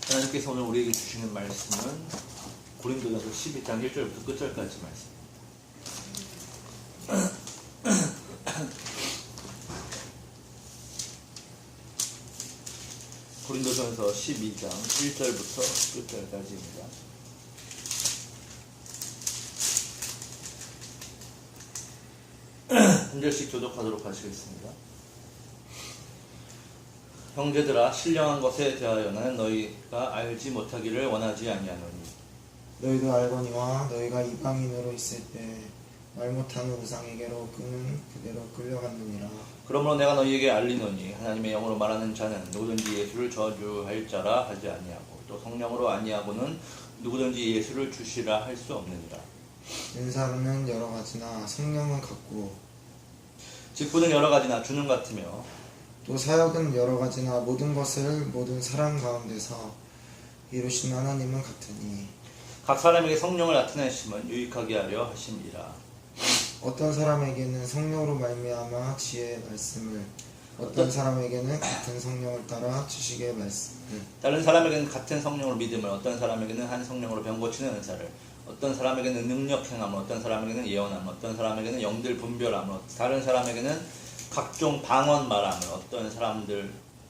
하나님께서 오늘 우리에게 주시는 말씀은 고린도전서 12장 1절부터 끝절까지 말씀. 고린도전서 12장 1절부터 끝절까지입니다. 한 절씩 교독하도록 하시겠습니다. 형제들아, 신령한 것에 대하여 나는 너희가 알지 못하기를 원하지 아니하노니 너희도 알거니와 너희가 이방인으로 있을 때 말 못하는 우상에게로 끄는 그대로 끌려갔느니라. 그러므로 내가 너희에게 알리노니 하나님의 영으로 말하는 자는 누구든지 예수를 저주할 자라 하지 아니하고 또 성령으로 아니하고는 누구든지 예수를 주시라 할 수 없느니라. 은사는 여러 가지나 성령은 같고 직분은 여러 가지나 주는 같으며 또 사역은 여러 가지나 모든 것을 모든 사람 가운데서 이루신 하나님은 같으니 각 사람에게 성령을 나타내심은 유익하게 하려 하심이라. 어떤 사람에게는 성령으로 말미암아 지혜의 말씀을 어떤 사람에게는 같은 성령을 따라 지식의 말씀을 다른 사람에게는 같은 성령으로 믿음을 어떤 사람에게는 한 성령으로 병 고치는 은사를 어떤 사람에게는 능력 행함을 어떤 사람에게는 예언함을 어떤 사람에게는 영들 분별함을 다른 사람에게는 각종 방언 말함을 어떤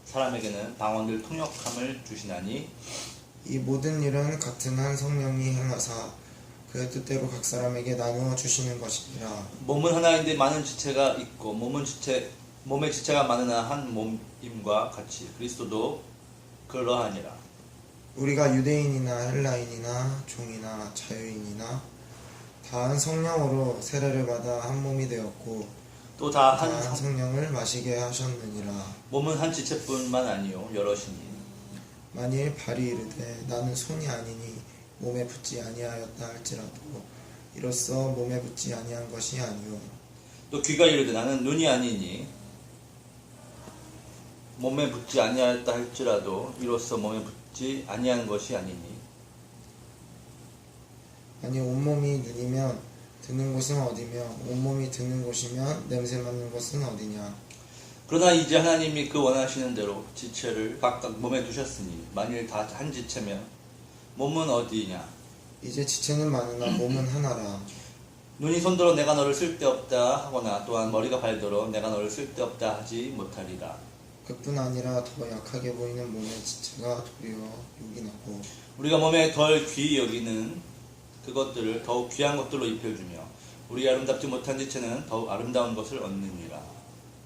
사람에게는 방언들 통역함을 주시나니 이 모든 일은 같은 한 성령이 행하사 그의 뜻대로 각 사람에게 나누어 주시는 것이니라. 몸은 하나인데 많은 지체가 있고 몸의 지체가 많으나 한 몸임과 같이 그리스도도 그러하니라. 우리가 유대인이나 헬라인이나 종이나 자유인이나 다 한 성령으로 세례를 받아 한 몸이 되었고 또 다 다 한 성령을 마시게 하셨느니라. 몸은 한 지체뿐만 아니요 여럿이니 만일 발이 이르되 나는 손이 아니니 몸에 붙지 아니하였다 할지라도 이로써 몸에 붙지 아니한 것이 아니요 또 귀가 이르되 나는 눈이 아니니 몸에 붙지 아니하였다 할지라도 이로써 몸에 붙지 아니한 것이 아니니 아니 온몸이 눈이면 듣는 곳은 어디며 온몸이 듣는 곳이면 냄새 맡는 곳은 어디냐. 그러나 이제 하나님이 그 원하시는 대로 지체를 각각 몸에 두셨으니 만일 다 한 지체면 몸은 어디냐. 이제 지체는 많으나 몸은 하나라. 눈이 손들어 내가 너를 쓸데없다 하거나 또한 머리가 발들어 내가 너를 쓸데없다 하지 못하리라. 그뿐 아니라 더 약하게 보이는 몸의 지체가 도리어 요긴하고 우리가 몸에 덜 귀히 여기는 그것들을 더욱 귀한 것들로 입혀주며 우리 아름답지 못한 지체는 더욱 아름다운 것을 얻느니라.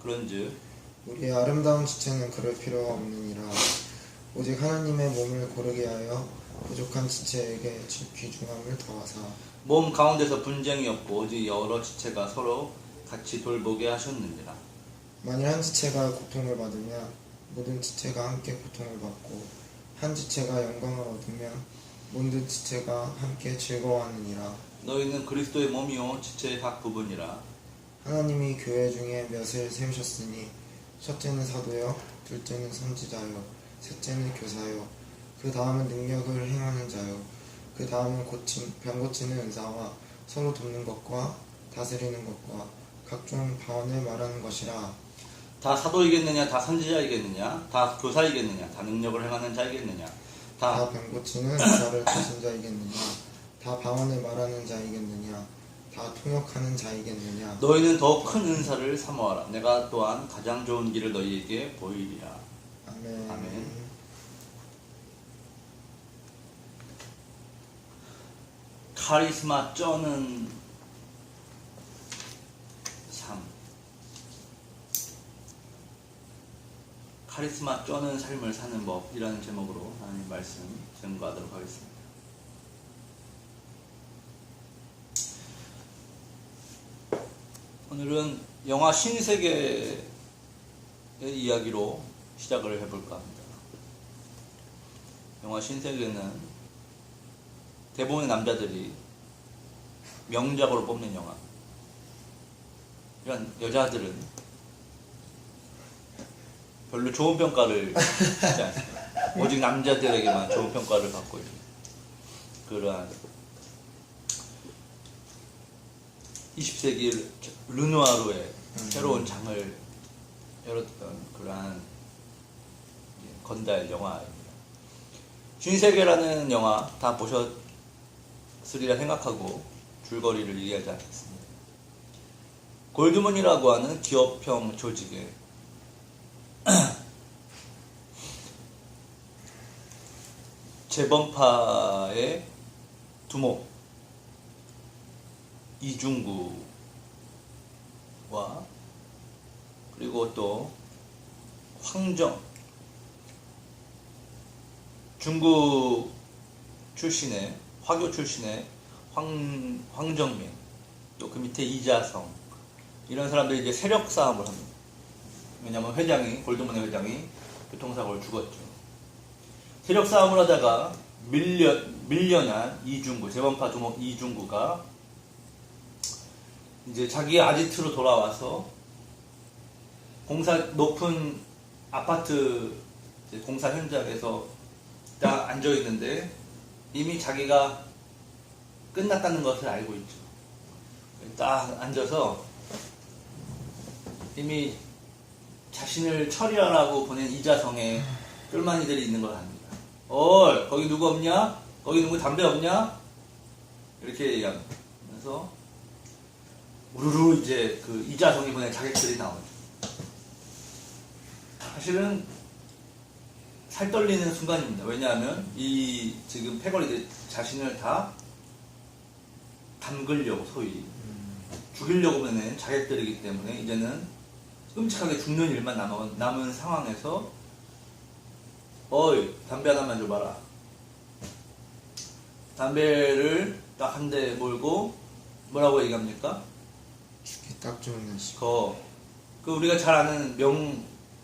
그런즉 우리의 아름다운 지체는 그럴 필요가 없느니라. 오직 하나님의 몸을 고르게 하여 부족한 지체에게 귀중함을 더하사 몸 가운데서 분쟁이 없고 오직 여러 지체가 서로 같이 돌보게 하셨느니라. 만일 한 지체가 고통을 받으면 모든 지체가 함께 고통을 받고 한 지체가 영광을 얻으면 모든 지체가 함께 즐거워하느니라. 너희는 그리스도의 몸이요 지체의 각 부분이라. 하나님이 교회 중에 몇을 세우셨으니 첫째는 사도요 둘째는 선지자요 셋째는 교사요 그 다음은 능력을 행하는 자요 그 다음은 병 고치는 은사와 서로 돕는 것과 다스리는 것과 각종 방언을 말하는 것이라. 다 사도이겠느냐 다 선지자이겠느냐 다 교사이겠느냐 다 능력을 행하는 자이겠느냐 다 병 고치는 은사를 가진 자이겠느냐 다 방언을 말하는 자이겠느냐 다 통역하는 자이겠느냐. 너희는 더 큰 은사를 사모하라. 내가 또한 가장 좋은 길을 너희에게 보이리라. 아멘. 아멘. 카리스마 쩌는 삶. 카리스마 쩌는 삶을 사는 법이라는 제목으로 하나님 말씀 증거하도록 하겠습니다. 오늘은 영화 신세계의 이야기로 시작을 해볼까 합니다. 영화 신세계는 대부분의 남자들이 명작으로 뽑는 영화. 이런 여자들은 별로 좋은 평가를 받지 않습니다. 오직 남자들에게만 좋은 평가를 받고 있는 그러한 20세기 르누아르의 새로운 장을 열었던 그러한 건달 영화입니다. 신세계라는 영화 다 보셨으리라 생각하고 줄거리를 얘기하지 않겠습니다. 골드문이라고 하는 기업형 조직에 재범파의 두목 이중구와 그리고 또 황정 중국 출신의 화교 출신의 황정민 또 그 밑에 이자성 이런 사람들이 이제 세력 싸움을 합니다. 왜냐하면 골드문의 회장이 교통사고를 죽었죠. 세력 싸움을 하다가 밀려난 이중구, 재범파 두목 이중구가 이제 자기 아지트로 돌아와서 높은 아파트 공사 현장에서 딱 앉아 있는데 이미 자기가 끝났다는 것을 알고 있죠. 딱 앉아서 이미 자신을 처리하라고 보낸 이자성의 똘마니들이 있는 걸 압니다. 거기 누구 없냐? 거기 누구 담배 없냐? 이렇게 얘기합니다. 그래서 우르르 이제 그 이자성이 보낸 자객들이 나오죠. 사실은 살 떨리는 순간입니다. 왜냐하면 이 지금 패거리들 자신을 다 담그려고 소위 죽이려고 보낸 자객들이기 때문에 이제는 끔찍하게 죽는 일만 남은 상황에서 담배 하나만 줘봐라. 담배를 딱 한 대 몰고 뭐라고 얘기합니까? 죽기 딱 좋은 날씨. 그 우리가 잘 아는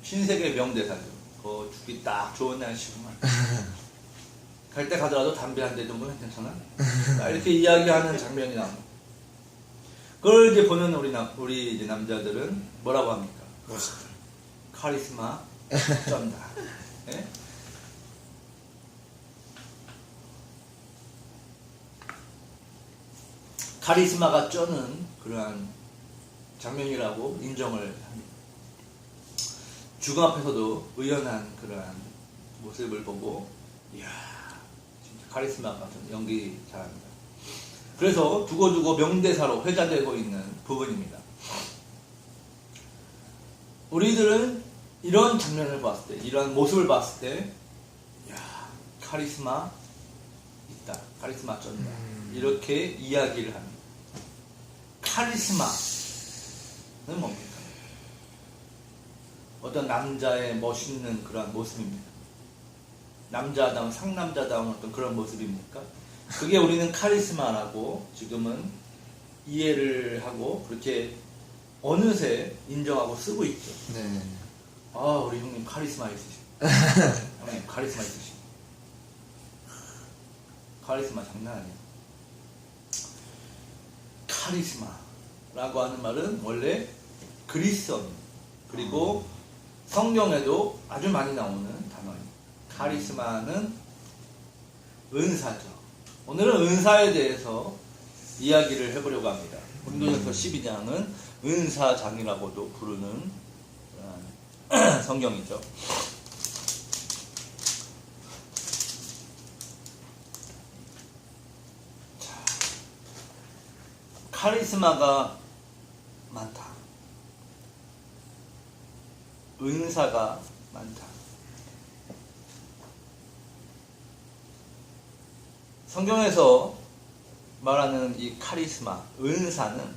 신세계 명대사죠. 죽기 딱 좋은 날씨구만. 갈 때 가더라도 담배 한 대 정도는 괜찮아? 이렇게 이야기하는 장면이 나옵니다. 그걸 이제 보는 우리 이제 남자들은 뭐라고 합니까? 멋있다. 카리스마 쩐다. 예? 카리스마가 쩌는 그러한 장면이라고 인정을 합니다. 죽음 앞에서도 의연한 그러한 모습을 보고 이야 진짜 카리스마가 연기 잘합니다. 그래서 두고두고 명대사로 회자되고 있는 부분입니다. 우리들은 이런 장면을 봤을 때, 이런 모습을 봤을 때, 이야 카리스마 있다, 카리스마 쩐다 이렇게 이야기를 합니다. 카리스마는 뭡니까? 어떤 남자의 멋있는 그런 모습입니다. 남자다운, 상남자다운 어떤 그런 모습입니까? 그게 우리는 카리스마라고 지금은 이해를 하고 그렇게 어느새 인정하고 쓰고 있죠. 네. 우리 형님 카리스마 있으시고 형님 카리스마 있으시고 카리스마 장난 아니에요. 카리스마라고 하는 말은 원래 그리스어입니다. 그리고 성경에도 아주 많이 나오는 단어입니다. 카리스마는 은사죠. 오늘은 은사에 대해서 이야기를 해보려고 합니다. 고린도전서 12장은 은사장이라고도 부르는 성경이죠. 카리스마가 많다. 은사가 많다. 성경에서 말하는 이 카리스마, 은사는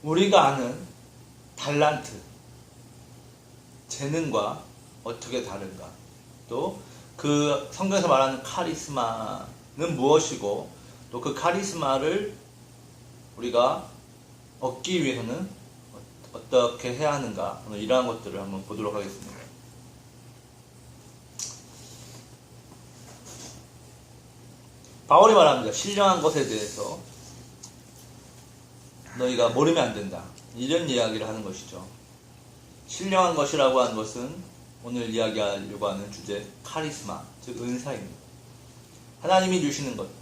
우리가 아는 달란트, 재능과 어떻게 다른가? 또 그 성경에서 말하는 카리스마는 무엇이고 또 그 카리스마를 우리가 얻기 위해서는 어떻게 해야 하는가? 오늘 이러한 것들을 한번 보도록 하겠습니다. 바울이 말합니다. 신령한 것에 대해서 너희가 모르면 안 된다. 이런 이야기를 하는 것이죠. 신령한 것이라고 하는 것은 오늘 이야기하려고 하는 주제 카리스마, 즉 은사입니다. 하나님이 주시는 것들.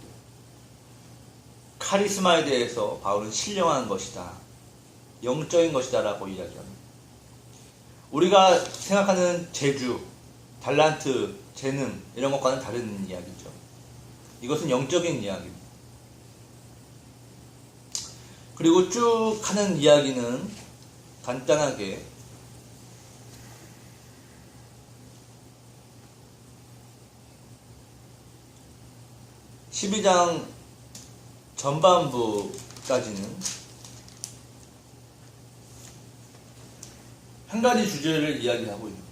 카리스마에 대해서 바울은 신령한 것이다. 영적인 것이다 라고 이야기합니다. 우리가 생각하는 재주, 달란트, 재능 이런 것과는 다른 이야기죠. 이것은 영적인 이야기입니다. 그리고 쭉 하는 이야기는 간단하게 12장 전반부까지는 한 가지 주제를 이야기하고 있는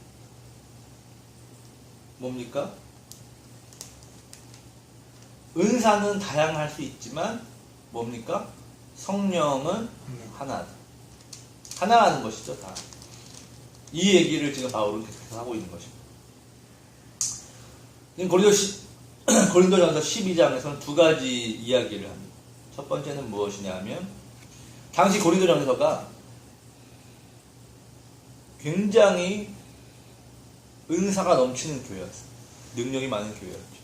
뭡니까? 은사는 다양할 수 있지만 뭡니까? 성령은 하나다. 하나라는 것이죠, 다. 이 얘기를 지금 바울은 계속해서 하고 있는 것입니다. 고린도전서 12장에서는 두 가지 이야기를 합니다. 첫 번째는 무엇이냐 하면 당시 고린도전서가 굉장히 은사가 넘치는 교회였어요. 능력이 많은 교회였죠.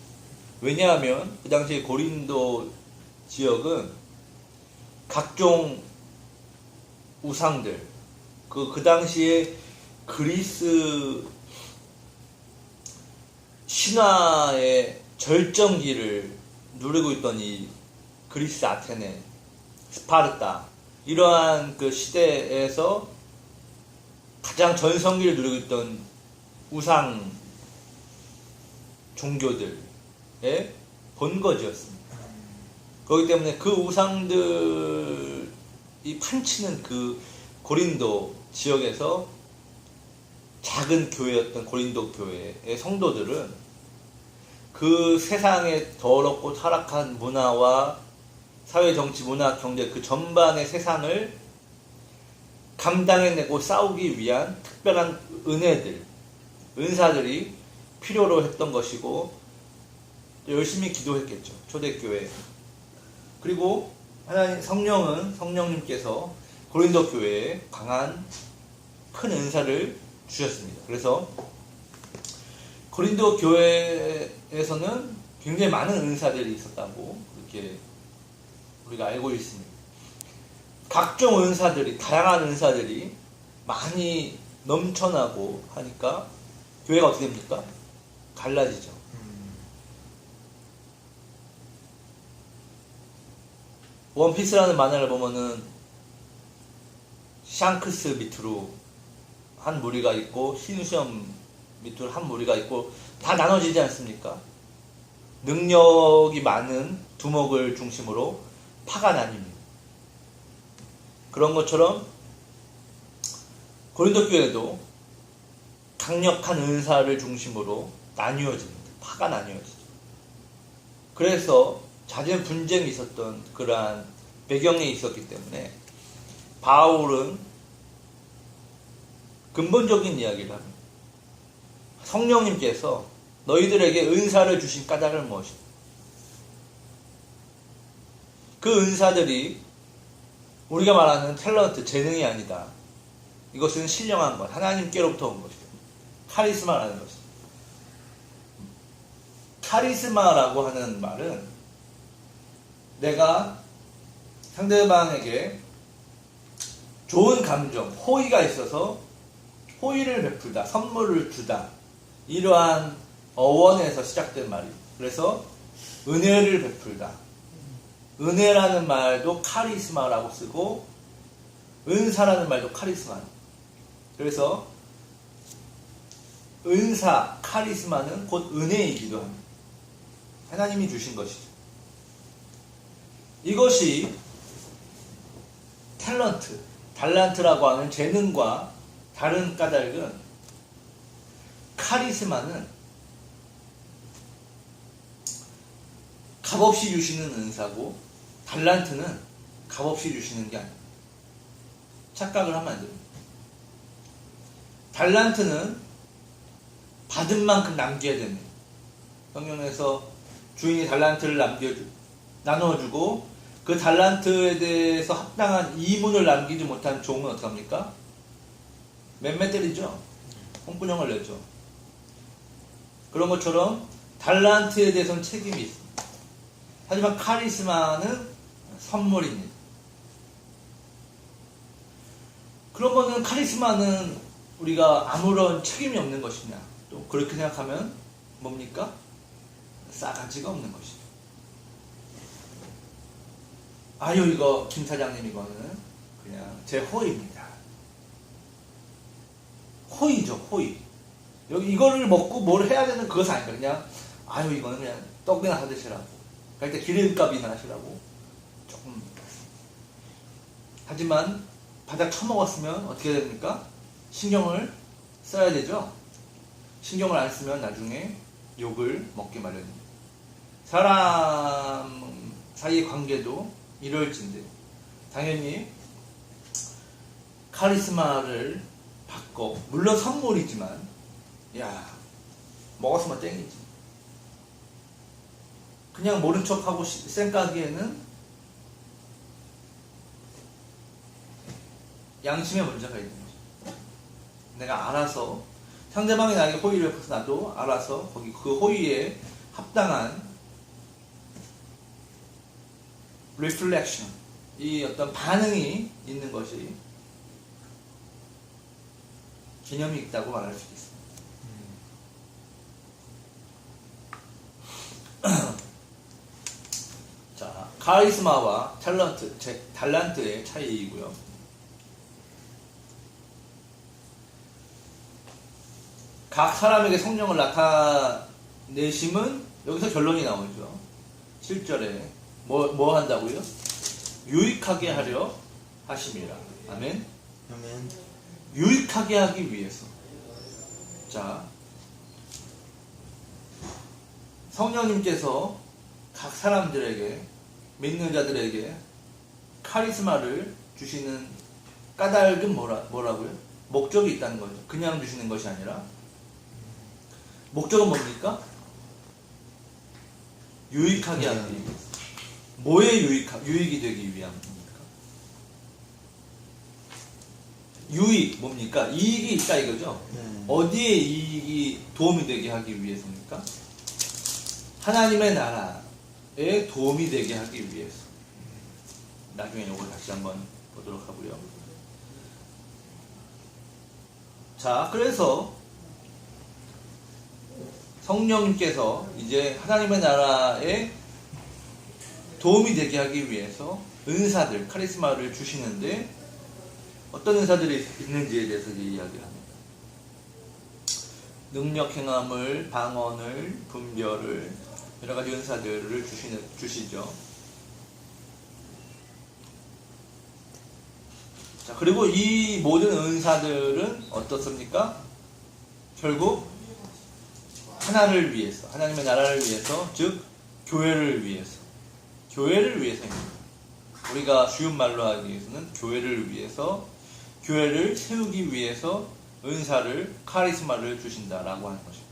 왜냐하면 그 당시에 고린도 지역은 각종 우상들, 그 당시에 그리스 신화의 절정기를 누리고 있던 이 그리스 아테네, 스파르타 이러한 그 시대에서 가장 전성기를 누리고 있던 우상 종교들의 본거지였습니다. 그렇기 때문에 그 우상들이 판치는 그 고린도 지역에서 작은 교회였던 고린도 교회의 성도들은 그 세상의 더럽고 타락한 문화와 사회, 정치, 문화, 경제 그 전반의 세상을 감당해내고 싸우기 위한 특별한 은혜들, 은사들이 필요로 했던 것이고 열심히 기도했겠죠. 초대교회. 그리고 하나님 성령님께서 고린도 교회에 강한 큰 은사를 주셨습니다. 그래서 고린도 교회에서는 굉장히 많은 은사들이 있었다고 그렇게 우리가 알고 있습니다. 각종 은사들이, 다양한 은사들이 많이 넘쳐나고 하니까 교회가 어떻게 됩니까? 갈라지죠. 원피스라는 만화를 보면은 샹크스 밑으로 한 무리가 있고 신수염 밑으로 한 무리가 있고 다 나눠지지 않습니까? 능력이 많은 두목을 중심으로 파가 나뉩니다. 그런 것처럼 고린도 교회도 강력한 은사를 중심으로 나뉘어집니다. 파가 나뉘어지죠. 그래서 잦은 분쟁이 있었던 그러한 배경이 있었기 때문에 바울은 근본적인 이야기를 합니다. 성령님께서 너희들에게 은사를 주신 까닭은 무엇이다? 그 은사들이 우리가 말하는 탤런트, 재능이 아니다. 이것은 신령한 것, 하나님께로부터 온 것이다. 카리스마라는 것이다. 카리스마라고 하는 말은 내가 상대방에게 좋은 감정, 호의가 있어서 호의를 베풀다, 선물을 주다. 이러한 어원에서 시작된 말이에요. 그래서 은혜를 베풀다. 은혜라는 말도 카리스마라고 쓰고 은사라는 말도 카리스마예요. 그래서 은사, 카리스마는 곧 은혜이기도 합니다. 하나님이 주신 것이죠. 이것이 탤런트, 달란트라고 하는 재능과 다른 까닭은 카리스마는 값없이 주시는 은사고 달란트는 값없이 주시는 게 아니에요. 착각을 하면 안 됩니다. 달란트는 받은 만큼 남겨야 됩니다. 성경에서 주인이 달란트를 나눠주고 그 달란트에 대해서 합당한 이문을 남기지 못한 종은 어떻게 합니까? 맴매 때리죠. 홍군형 걸렸죠. 그런 것처럼 달란트에 대해서는 책임이 있습니다. 하지만 카리스마는 선물입니다. 그러면은 카리스마는 우리가 아무런 책임이 없는 것이냐? 또 그렇게 생각하면 뭡니까? 싸가지가 없는 것이죠. 아유, 이거 김 사장님 이거는 그냥 제 호의입니다. 호의죠, 호의. 여기 이거를 먹고 뭘 해야 되는 그것은 아니까 그냥 아유, 이거는 그냥 떡이나 사드시라고. 그러니까 기름값이나 하시라고. 조금. 하지만 바닥 처먹었으면 어떻게 됩니까? 신경을 써야 되죠. 신경을 안 쓰면 나중에 욕을 먹기 마련입니다. 사람 사이의 관계도 이럴진데 당연히 카리스마를 받고 물론 선물이지만 야 먹었으면 땡이지. 그냥 모른 척하고 쌩까기에는 양심에 문제가 있는 거죠. 내가 알아서 상대방이 나에게 호의를 베풀어서 나도 알아서 거기 그 호의에 합당한 reflection, 이 어떤 반응이 있는 것이 개념이 있다고 말할 수 있습니다. 자, 카리스마와 달란트의 차이이고요. 각 사람에게 성령을 나타내심은 여기서 결론이 나오죠. 7절에 뭐 한다고요? 유익하게 하려 하심이라. 아멘. 아멘. 유익하게 하기 위해서. 자, 성령님께서 각 사람들에게, 믿는 자들에게 카리스마를 주시는 까닭은 뭐라고요? 목적이 있다는 거죠. 그냥 주시는 것이 아니라 목적은 뭡니까? 유익하게 하기 위해서. 뭐에 유익이 되기 위함입니까? 유익 뭡니까? 이익이 있다 이거죠. 어디에 이익이 도움이 되게 하기 위해서입니까? 하나님의 나라에 도움이 되게 하기 위해서. 나중에 이걸 다시 한번 보도록 하고요. 자, 그래서 성령님께서 이제 하나님의 나라에 도움이 되게 하기 위해서 은사들, 카리스마를 주시는데 어떤 은사들이 있는지에 대해서 이야기를 합니다. 능력 행함을, 방언을, 분별을, 여러 가지 은사들을 주시죠. 자, 그리고 이 모든 은사들은 어떻습니까? 결국 하나를 위해서, 하나님의 나라를 위해서, 즉 교회를 위해서입니다. 우리가 쉬운 말로 하기 위해서는 교회를 위해서, 교회를 세우기 위해서 은사를, 카리스마를 주신다라고 하는 것입니다.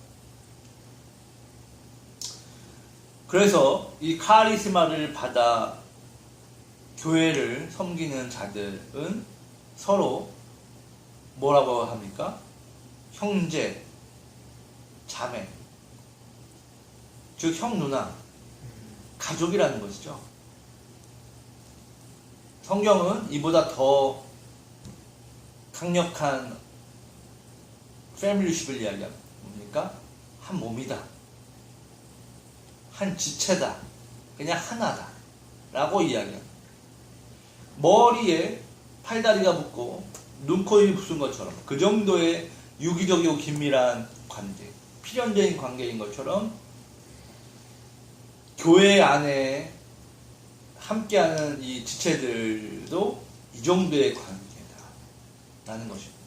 그래서 이 카리스마를 받아 교회를 섬기는 자들은 서로 뭐라고 합니까? 형제, 자매, 즉 형, 누나, 가족이라는 것이죠. 성경은 이보다 더 강력한 패밀리십을 이야기합니다. 뭡니까? 한 몸이다. 한 지체다. 그냥 하나다. 라고 이야기합니다. 머리에 팔다리가 붙고 눈, 코, 입이 붙은 것처럼 그 정도의 유기적이고 긴밀한 관계, 필연적인 관계인 것처럼 교회 안에 함께하는 이 지체들도 이 정도의 관계다라는 것입니다.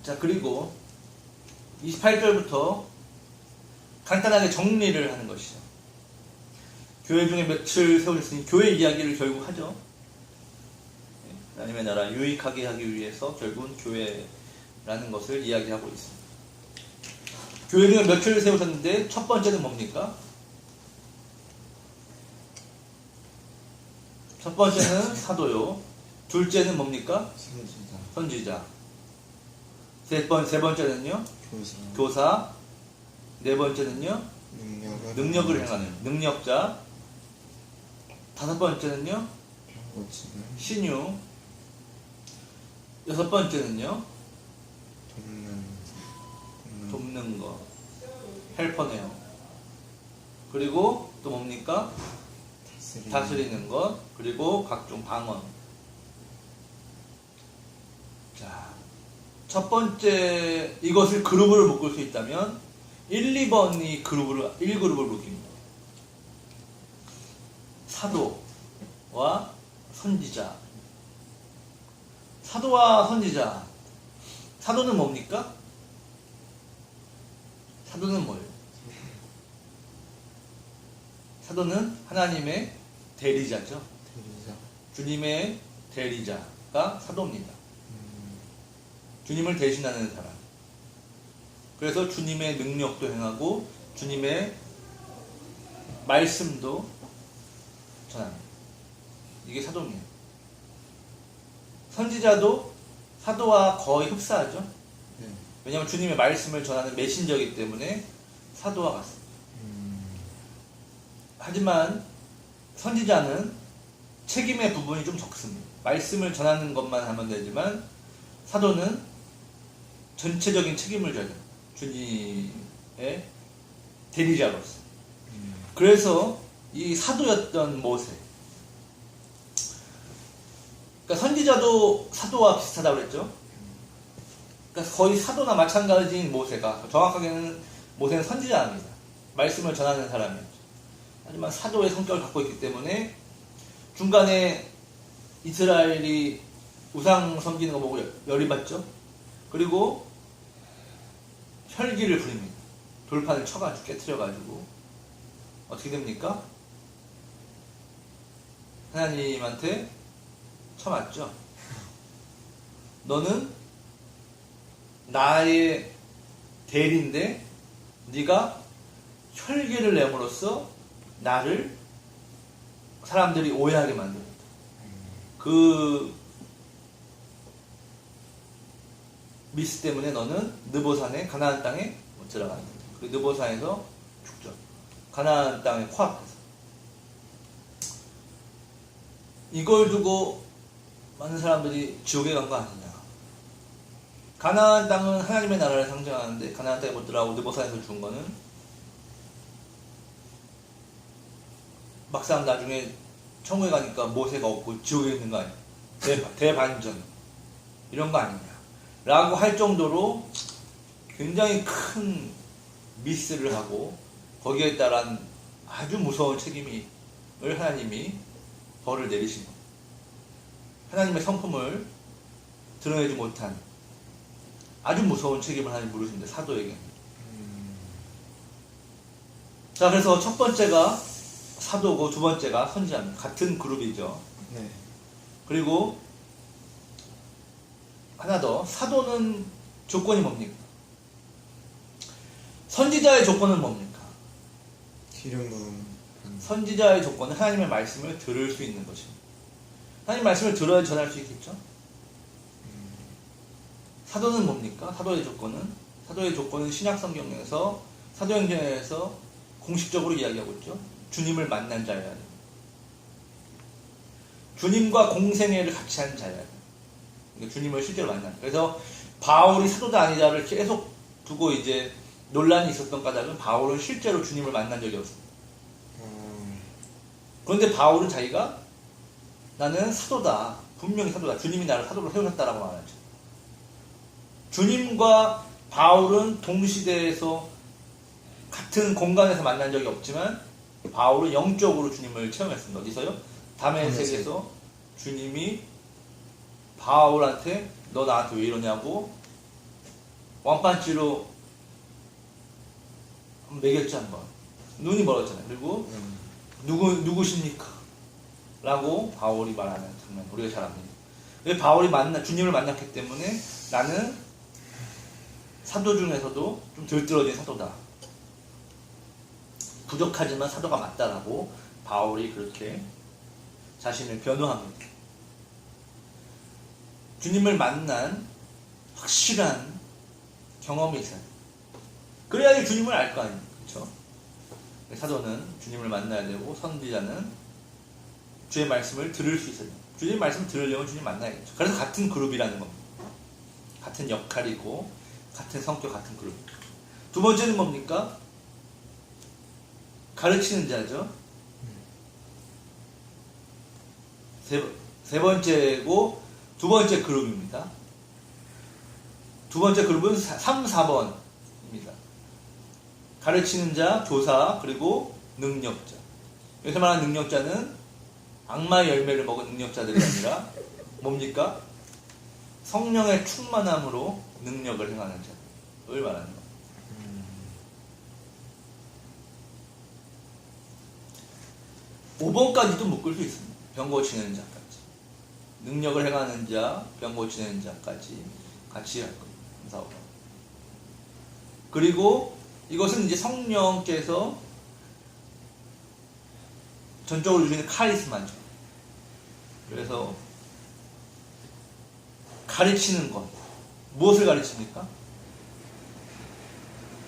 자, 그리고 28절부터 간단하게 정리를 하는 것이죠. 교회 중에 며칠 세우셨으니 교회 이야기를 결국 하죠. 하나님의 나라 유익하게 하기 위해서 결국은 교회라는 것을 이야기하고 있습니다. 교회 중에 며칠 세우셨는데 첫 번째는 뭡니까? 첫 번째는 사도요. 둘째는 뭡니까? 선지자. 세 번째는요? 교사. 네 번째는요? 능력을 행하는 능력자. 다섯 번째는요? 고치는 신유. 여섯 번째는요. 돕는 거. 헬퍼네요. 그리고 또 뭡니까? 다스리는 것. 그리고 각종 방언. 자, 첫 번째 이것을 그룹으로 묶을 수 있다면 1, 2번이 1그룹을 묶입니다. 사도와 선지자. 사도와 선지자. 사도는 뭡니까? 사도는 뭐예요? 사도는 하나님의 대리자죠. 대리자. 주님의 대리자가 사도입니다. 주님을 대신하는 사람. 그래서 주님의 능력도 행하고 주님의 말씀도 전합니다. 이게 사도입니다. 선지자도 사도와 거의 흡사하죠. 네. 왜냐하면 주님의 말씀을 전하는 메신저이기 때문에 사도와 같습니다. 하지만 선지자는 책임의 부분이 좀 적습니다. 말씀을 전하는 것만 하면 되지만 사도는 전체적인 책임을 져야 됩니다. 주님의 대리자로서. 그래서 이 사도였던 모세. 그러니까 선지자도 사도와 비슷하다고 그랬죠. 그러니까 거의 사도나 마찬가지인 모세가, 정확하게는 모세는 선지자입니다. 말씀을 전하는 사람이었죠. 하지만 사도의 성격을 갖고 있기 때문에 중간에 이스라엘이 우상 섬기는 거 보고 열이 받죠. 그리고 혈기를 부립니다. 돌판을 쳐가지고 깨트려가지고 어떻게 됩니까? 하나님한테 쳐맞죠. 너는 나의 대리인데 네가 혈기를 내므로써 나를 사람들이 오해하게 만듭니다. 그 미스 때문에 너는 느보산의 가나안 땅에 못 들어간다. 그 느보산에서 죽죠. 가나안 땅의 코앞에서. 이걸 두고 많은 사람들이 지옥에 간 거 아니냐. 가나안 땅은 하나님의 나라를 상징하는데 가나안 땅에 못 들어가고 느보산에서 죽은 거는 막상 나중에 천국에 가니까 모세가 없고 지옥에 있는 거 아니야. 대반전. 이런 거 아니냐. 라고 할 정도로 굉장히 큰 미스를 하고 거기에 따른 아주 무서운 책임을 하나님이 벌을 내리신 겁니다. 하나님의 성품을 드러내지 못한 아주 무서운 책임을 하나님 물으십니다. 사도에게. 자, 그래서 첫 번째가 사도고 두 번째가 선지자입니다. 같은 그룹이죠. 네. 그리고 하나 더, 사도는 조건이 뭡니까? 선지자의 조건은 뭡니까? 기름 부음. 선지자의 조건은 하나님의 말씀을 들을 수 있는 것입니다. 하나님 말씀을 들어야 전할 수 있겠죠? 사도는 뭡니까? 사도의 조건은 신약 성경에서 사도행전에서 공식적으로 이야기하고 있죠. 주님을 만난 자여야 됩니다. 주님과 공생애를 같이 한 자여야 됩니다. 그러니까 주님을 실제로 만난. 그래서 바울이 사도다 아니다를 계속 두고 이제 논란이 있었던 까닭은 바울은 실제로 주님을 만난 적이 없습니다. 그런데 바울은 자기가 나는 사도다. 분명히 사도다. 주님이 나를 사도로 세우셨다라고 말하죠. 주님과 바울은 동시대에서 같은 공간에서 만난 적이 없지만 바울은 영적으로 주님을 체험했습니다. 어디서요? 다메섹에서 주님이 바울한테 너 나한테 왜 이러냐고 왕판치로 매겼지 한번. 눈이 멀었잖아요. 그리고 누구십니까? 라고 바울이 말하는 장면 우리가 잘 압니다. 왜 바울이 주님을 만났기 때문에 나는 사도 중에서도 좀 들뜨러진 사도다. 부족하지만 사도가 맞다라고 바울이 그렇게 자신을 변호합니다. 주님을 만난 확실한 경험이 있어요. 그래야지 주님을 알 거 아닙니까? 그렇죠? 사도는 주님을 만나야 되고 선지자는 주의 말씀을 들을 수 있어야 됩니다. 주님 말씀 들으려면 주님 만나야겠죠. 그래서 같은 그룹이라는 겁니다. 같은 역할이고 같은 성격, 같은 그룹. 두 번째는 뭡니까? 가르치는 자죠. 세 번째고 두 번째 그룹입니다. 두 번째 그룹은 3, 4번입니다. 가르치는 자, 교사, 그리고 능력자. 여기서 말하는 능력자는 악마의 열매를 먹은 능력자들이 아니라 뭡니까? 성령의 충만함으로 능력을 행하는 자를 말하는 겁니다. 5번까지도 묶을 수 있습니다. 병 고치는 자까지. 능력을 행하는 자, 병 고치는 자까지 같이 할 겁니다. 3, 4, 5번. 그리고 이것은 이제 성령께서 전적으로 주시는 카리스마죠. 그래서 가르치는 것. 무엇을 가르칩니까?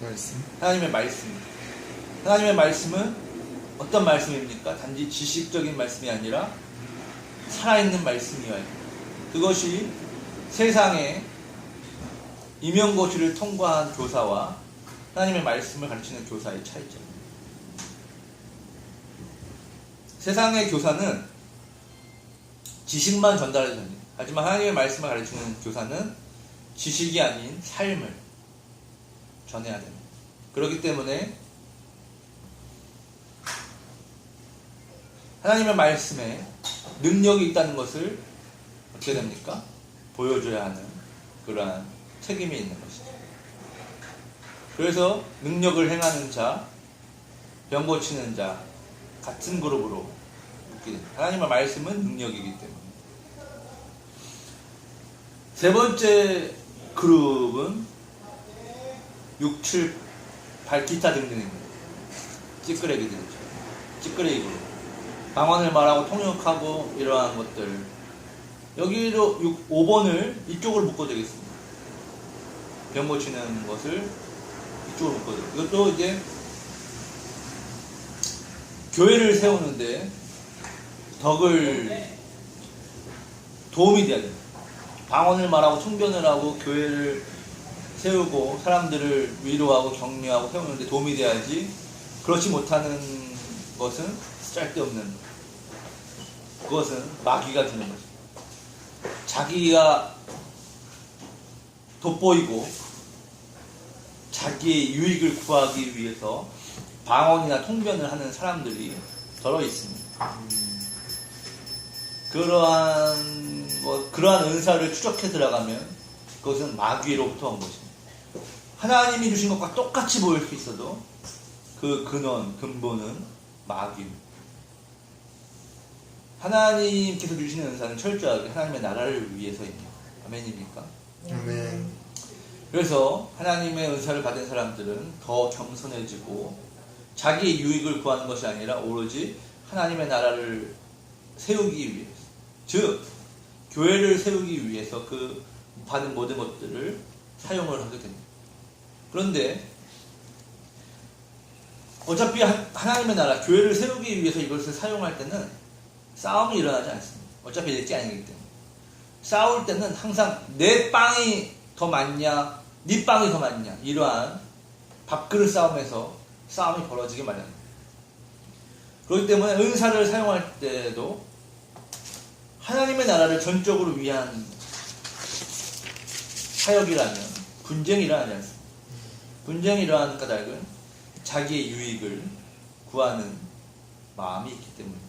말씀. 하나님의 말씀입니다. 하나님의 말씀은 어떤 말씀입니까? 단지 지식적인 말씀이 아니라 살아있는 말씀이어야 합니다. 그것이 세상에 임용고시를 통과한 교사와 하나님의 말씀을 가르치는 교사의 차이점입니다. 세상의 교사는 지식만 전달해야 됩니다. 하지만 하나님의 말씀을 가르치는 교사는 지식이 아닌 삶을 전해야 됩니다. 그렇기 때문에 하나님의 말씀에 능력이 있다는 것을 어떻게 됩니까? 보여줘야 하는 그러한 책임이 있는 것이죠. 그래서 능력을 행하는 자, 병 고치는 자 같은 그룹으로 묶게 됩니다. 하나님의 말씀은 능력이기 때문에. 세 번째 그룹은 6, 7, 8 기타 등등입니다. 찌끄레기들이죠. 찌끄레기 그룹. 방언을 말하고 통역하고 이러한 것들. 여기로 5번을 이쪽으로 묶어드리겠습니다. 병 고치는 것을 이쪽으로 묶어드리겠습니다. 이것도 이제 교회를 세우는데 도움이 돼야 됩니다. 방언을 말하고 총변을 하고 교회를 세우고 사람들을 위로하고 격려하고 세우는데 도움이 돼야지, 그렇지 못하는 것은 쓸데없는, 그것은 마귀가 되는 거죠. 자기가 돋보이고 자기의 유익을 구하기 위해서 방언이나 통변을 하는 사람들이 더러 있습니다. 그러한 은사를 추적해 들어가면 그것은 마귀로부터 온 것입니다. 하나님이 주신 것과 똑같이 보일 수 있어도 그 근본은 마귀입니다. 하나님께서 주시는 은사는 철저하게 하나님의 나라를 위해서입니다. 아멘입니까? 아멘. 그래서 하나님의 은사를 받은 사람들은 더 겸손해지고 자기의 유익을 구하는 것이 아니라 오로지 하나님의 나라를 세우기 위해서, 즉 교회를 세우기 위해서 그 받은 모든 것들을 사용을 하게 됩니다. 그런데 어차피 하나님의 나라, 교회를 세우기 위해서 이것을 사용할 때는 싸움이 일어나지 않습니다. 어차피 내 게 아니기 때문에. 싸울 때는 항상 내 빵이 더 많냐, 네 빵이 더 많냐, 이러한 밥그릇 싸움에서 싸움이 벌어지게 마련입니다. 그렇기 때문에 은사를 사용할 때도 하나님의 나라를 전적으로 위한 사역이라면 분쟁이 일어나지 않습니다. 분쟁이 일어나는 까닭은 자기의 유익을 구하는 마음이 있기 때문입니다.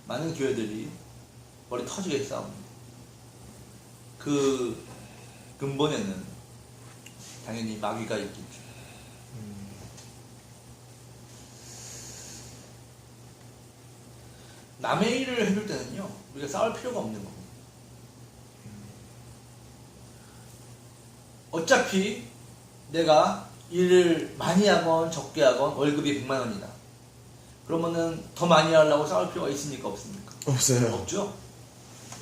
많은 교회들이 머리 터지게 싸웁니다. 그 근본에는 당연히 마귀가 있겠죠. 남의 일을 해줄 때는요, 우리가 싸울 필요가 없는 겁니다. 어차피 내가 일을 많이 하건 적게 하건 월급이 100만 원이다. 그러면은 더 많이 하려고 싸울 필요가 있습니까? 없습니까? 없어요. 없죠?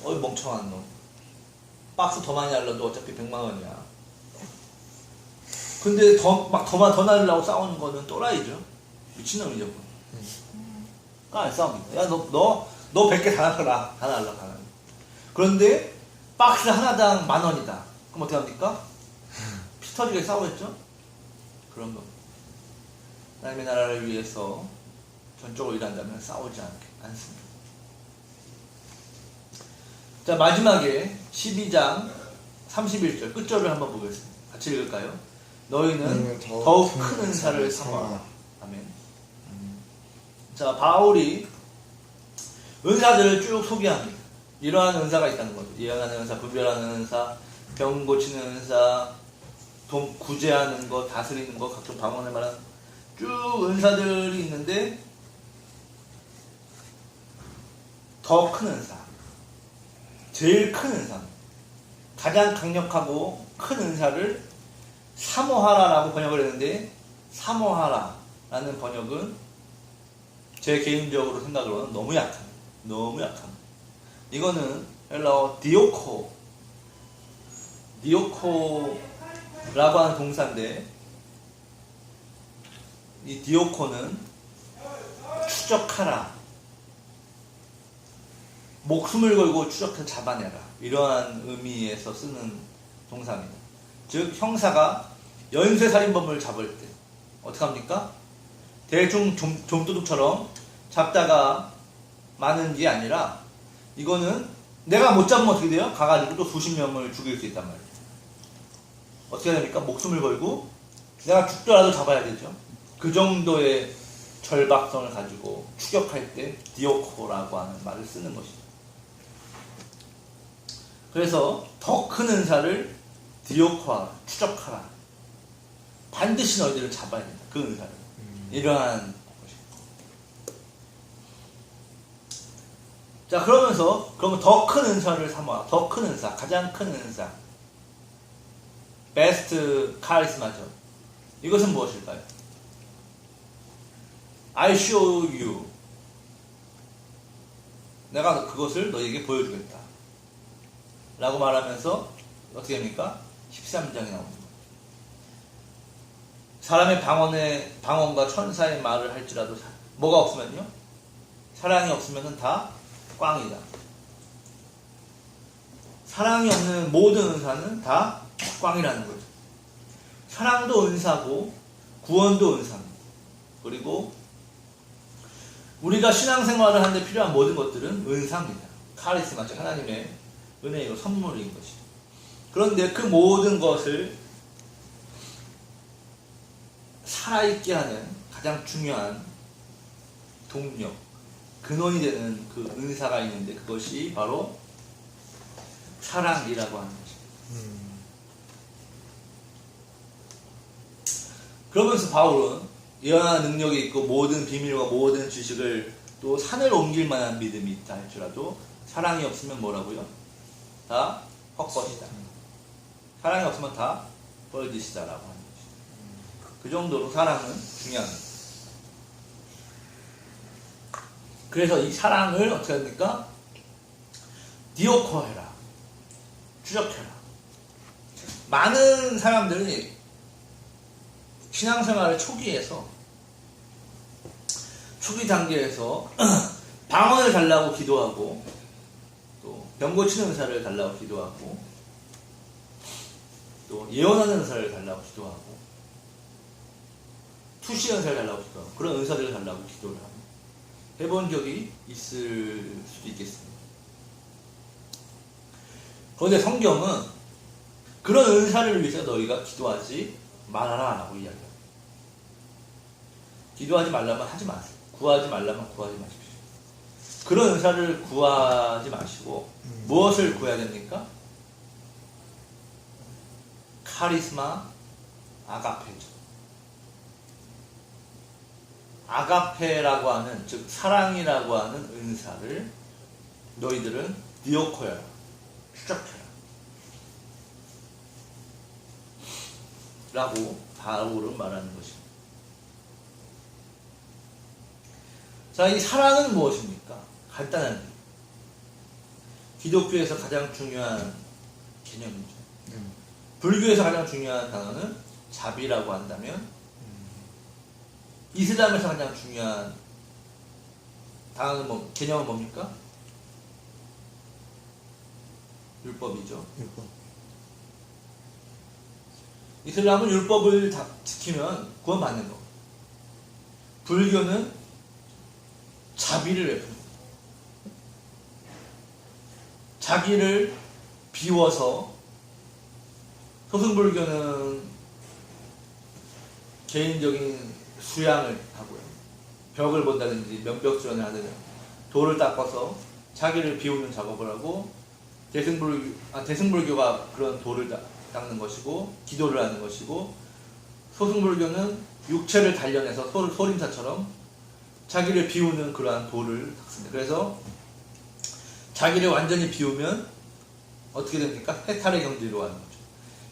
멍청한 놈. 박스 더 많이 하려도 어차피 100만 원이야. 근데 더 날리려고 싸우는 거는 또라이죠. 미친놈이죠. 안 싸웁니다. 야, 너 너 100개 다 날라. 다 날라. 다 날라. 그런데 박스 하나당 10,000원이다. 그럼 어떻게 합니까? 피 터지게 싸우겠죠? 그런 거. 하나님의 나라를 위해서 전적으로 일한다면 싸우지 않습니다. 자, 마지막에 12장 31절 끝절을 한번 보겠습니다. 같이 읽을까요? 너희는 더욱 큰 은사를 삼아라. 아멘. 자, 바울이 은사들을 쭉 소개합니다. 이러한 은사가 있다는 거죠. 예언하는 은사, 분별하는 은사, 병 고치는 은사, 돈 구제하는 거, 다스리는 거, 각종 방언을 말하는 쭉 은사들이 있는데 더 큰 은사, 제일 큰 은사, 가장 강력하고 큰 은사를 사모하라라고 번역을 했는데, 사모하라라는 번역은 제 개인적으로 생각으로는 너무 약합니다. 너무 약합니다. 이거는 헬라어 디오코라고 하는 동사인데, 이 디오코는 추적하라, 목숨을 걸고 추적해 잡아내라, 이러한 의미에서 쓰는 동사입니다. 즉 형사가 연쇄살인범을 잡을 때 어떻게 합니까? 대충 좀도둑처럼 잡다가 마는 게 아니라, 이거는 내가 못 잡으면 어떻게 돼요? 가가지고 또 수십 명을 죽일 수 있단 말이에요. 어떻게 해야 됩니까? 목숨을 걸고 내가 죽더라도 잡아야 되죠. 그 정도의 절박성을 가지고 추격할 때 디오코라고 하는 말을 쓰는 것이죠. 그래서 더 큰 은사를 디오코하라, 추적하라. 반드시 너희들을 잡아야 된다. 그 은사를. 이러한 것입니다. 자, 그러면 더 큰 은사를 삼아. 더 큰 은사, 가장 큰 은사. 베스트 카리스마죠. 이것은 무엇일까요? I show you. 내가 그것을 너에게 보여주겠다. 라고 말하면서 어떻게 됩니까? 13장에 나옵니다. 사람의 방언과 천사의 말을 할지라도 뭐가 없으면요? 사랑이 없으면 다 꽝이다. 사랑이 없는 모든 은사는 다 꽝이라는 거죠. 사랑도 은사고 구원도 은사입니다. 그리고 우리가 신앙생활을 하는데 필요한 모든 것들은 은사입니다. 카리스마, 즉 하나님의 은혜이고 선물인 것이죠. 그런데 그 모든 것을 살아있게 하는 가장 중요한 동력, 근원이 되는 그 은사가 있는데, 그것이 바로 사랑이라고 하는 것입니다. 그러면서 바울은 예언하는 능력이 있고 모든 비밀과 모든 지식을 또 산을 옮길 만한 믿음이 있다 할지라도 사랑이 없으면 뭐라고요? 다 헛것이다. 사랑이 없으면 다 뻘짓이다라고 하는 것이죠. 그 정도로 사랑은 중요합니다. 그래서 이 사랑을 어떻게 합니까? 디오코해라, 추적해라. 많은 사람들이 신앙생활 초기 단계에서 방언을 달라고 기도하고, 또 병 고치는 은사를 달라고 기도하고, 또 예언하는 은사를 달라고 기도하고, 투시 은사를 달라고 기도하고, 그런 은사들을 달라고 기도를 하고 해본 적이 있을 수도 있겠습니다. 그런데 성경은 그런 은사를 위해서 너희가 기도하지 말아라 라고 이야기합니다. 기도하지 말라면 하지 마세요. 구하지 말라면 구하지 마십시오. 그런 은사를 구하지 마시고 무엇을 구해야 됩니까? 카리스마, 아가페죠. 아가페라고 하는, 즉 사랑이라고 하는 은사를 너희들은 디오코해라, 추적해라 라고 바울은 말하는 것입니다. 자, 이 사랑은 무엇입니까? 간단한 기독교에서 가장 중요한 개념이죠. 불교에서 가장 중요한 단어는 자비라고 한다면, 이슬람에서 가장 중요한 당하는 개념은 뭡니까? 율법이죠. 율법. 이슬람은 율법을 다 지키면 구원받는 거. 불교는 자비를 베푸는 거. 자기를 비워서, 소승불교는 개인적인 수양을 하고요. 벽을 본다든지 명벽수련을 하든지 돌을 닦아서 자기를 비우는 작업을 하고, 대승불교가 그런 돌을 닦는 것이고 기도를 하는 것이고, 소승불교는 육체를 단련해서 소림사처럼 자기를 비우는 그러한 돌을 닦습니다. 그래서 자기를 완전히 비우면 어떻게 됩니까? 해탈의 경지로 가는 거죠.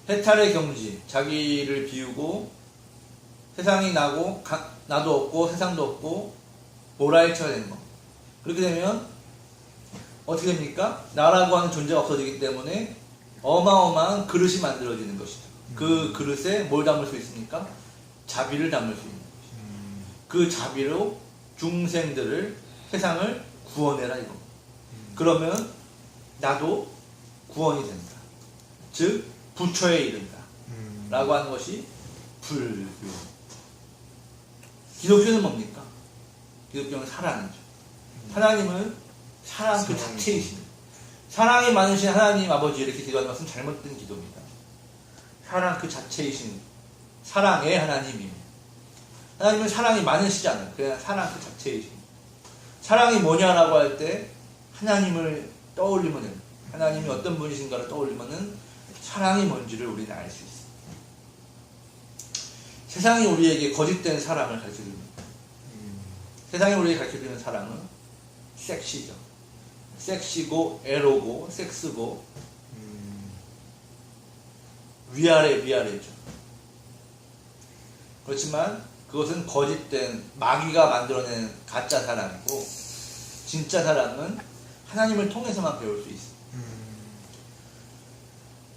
해탈의 경지, 자기를 비우고 세상이 나도 없고 세상도 없고 몰아헤쳐야 되는 거. 그렇게 되면 어떻게 됩니까? 나라고 하는 존재가 없어지기 때문에 어마어마한 그릇이 만들어지는 것이죠. 그 그릇에 뭘 담을 수 있습니까? 자비를 담을 수 있는 것이죠. 그 자비로 중생들을, 세상을 구원해라 이거. 그러면 나도 구원이 된다. 즉 부처에 이른다. 라고 하는 것이 불교. 기독교는 뭡니까? 기독교는 사랑이죠. 하나님은 사랑 그 자체이십니다. 사랑이 많으신 하나님 아버지 이렇게 기도하는 것은 잘못된 기도입니다. 사랑 그 자체이신 사랑의 하나님입니다. 하나님은 사랑이 많으시지 않아요. 그냥 사랑 그 자체이십니다. 사랑이 뭐냐라고 할 때 하나님을 떠올리면 됩니다. 하나님이 어떤 분이신가를 떠올리면은 사랑이 뭔지를 우리는 알 수 있습니다. 세상이 우리에게 거짓된 사랑을 가르쳐줍니다. 세상이 우리에게 가르쳐주는 사랑은 섹시죠. 섹시고 에로고 섹스고 위아래죠. 그렇지만 그것은 거짓된 마귀가 만들어낸 가짜 사랑이고, 진짜 사랑은 하나님을 통해서만 배울 수 있습니다.